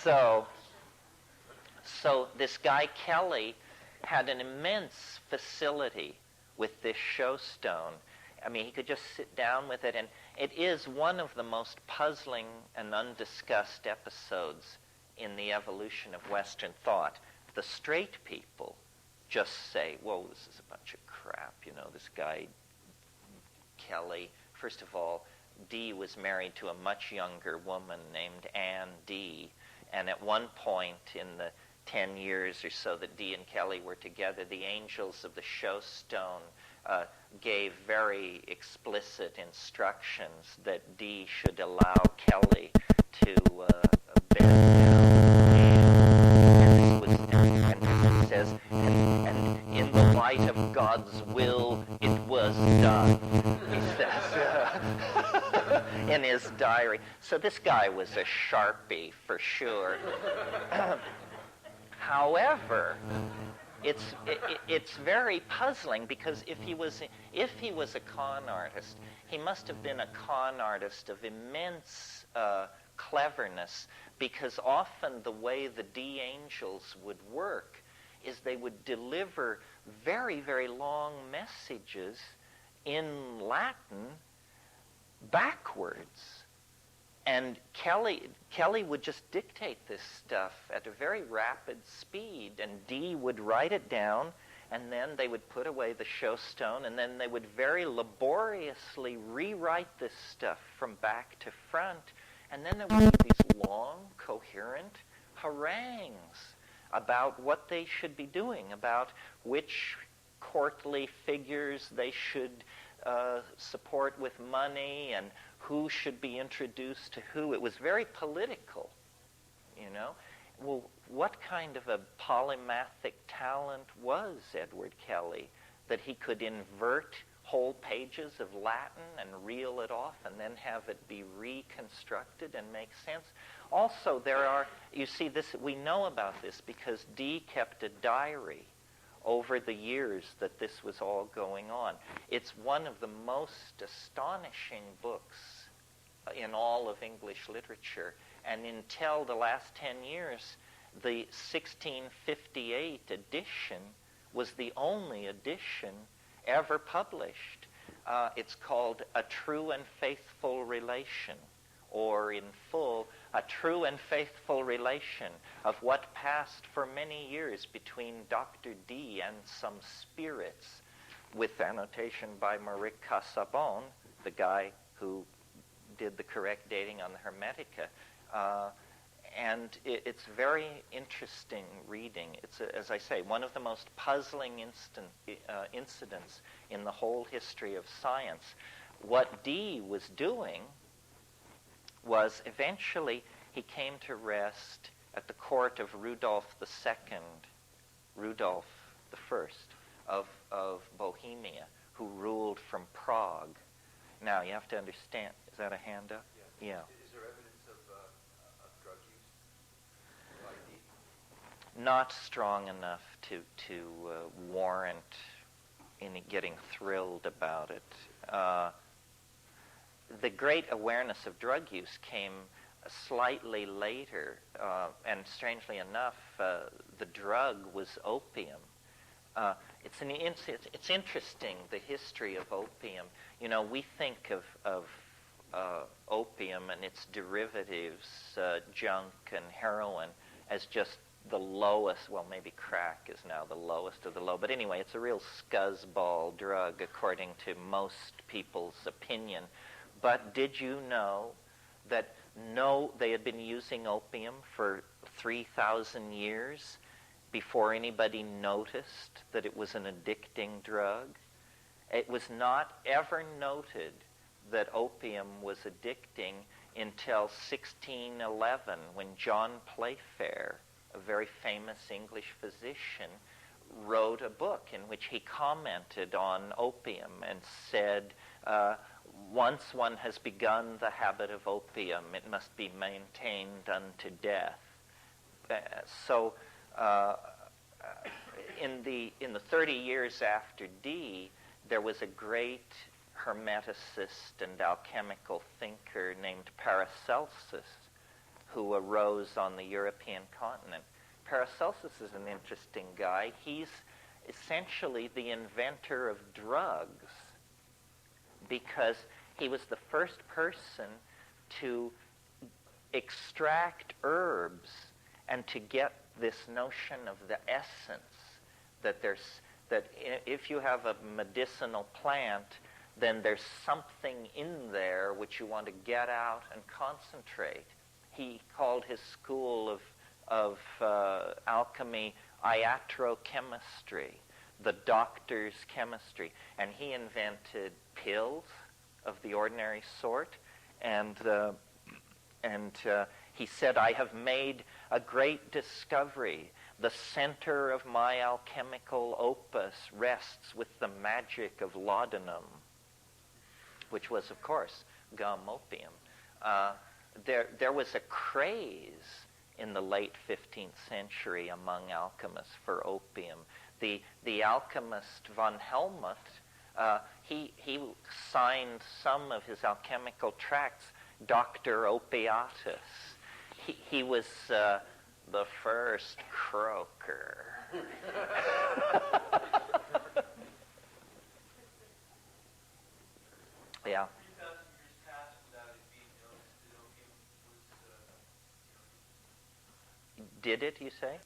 So this guy Kelly had an immense facility with this show stone. I mean, he could just sit down with it, and it is one of the most puzzling and undiscussed episodes in the evolution of Western thought. The straight people just say, whoa, this is a bunch of crap, this guy Kelly. First of all, Dee was married to a much younger woman named Ann Dee, and at one point in the 10 years or so that Dee and Kelly were together, the angels of the show stone gave very explicit instructions that Dee should allow Kelly to bend down. And he says, and in the light of God's will, it was done, he says in his diary. So this guy was a Sharpie for sure. However, it's very puzzling, because if he was a con artist, he must have been a con artist of immense cleverness, because often the way the D angels would work is they would deliver very, very long messages in Latin backwards. And Kelly would just dictate this stuff at a very rapid speed, and Dee would write it down, and then they would put away the show stone, and then they would very laboriously rewrite this stuff from back to front, and then there would be these long, coherent harangues about what they should be doing, about which courtly figures they should support with money, and who should be introduced to who. It was very political, Well, what kind of a polymathic talent was Edward Kelly that he could invert whole pages of Latin and reel it off and then have it be reconstructed and make sense? Also, we know about this because Dee kept a diary over the years that this was all going on. It's one of the most astonishing books in all of English literature. And until the last 10 years, the 1658 edition was the only edition ever published. It's called A True and Faithful Relation, or in full, A True and Faithful Relation of what passed for many years between Dr. Dee and some spirits, with annotation by Maurice Casaubon, the guy who did the correct dating on the Hermetica. And it's very interesting reading. It's, as I say, one of the most puzzling incidents in the whole history of science. What Dee was doing was eventually he came to rest at the court of Rudolph II, Rudolph I of Bohemia, who ruled from Prague. Now, you have to understand, is that a handout? Yeah. Is there evidence of drug use by Dee? Not strong enough to warrant any getting thrilled about it. The great awareness of drug use came slightly later, and strangely enough, the drug was opium. It's interesting, the history of opium. We think of opium and its derivatives, junk and heroin, as just the lowest. Well, maybe crack is now the lowest of the low. But anyway, it's a real scuzzball drug, according to most people's opinion. But did you know that they had been using opium for 3,000 years before anybody noticed that it was an addicting drug? It was not ever noted that opium was addicting until 1611, when John Playfair, a very famous English physician, wrote a book in which he commented on opium and said, once one has begun the habit of opium, it must be maintained unto death. In the 30 years after Dee, there was a great hermeticist and alchemical thinker named Paracelsus who arose on the European continent. Paracelsus is an interesting guy. He's essentially the inventor of drugs because he was the first person to extract herbs and to get this notion of the essence that if you have a medicinal plant, then there's something in there which you want to get out and concentrate. He called his school of alchemy iatrochemistry, the doctor's chemistry, and he invented pills of the ordinary sort, and he said, "I have made a great discovery. The center of my alchemical opus rests with the magic of laudanum," which was, of course, gum opium. There was a craze in the late 15th century among alchemists for opium. The alchemist von Helmut, he signed some of his alchemical tracts Dr. Opiatus. He was the first croaker. Yeah. 3,000 years passed without it being noticed that opium was, Did it, you say?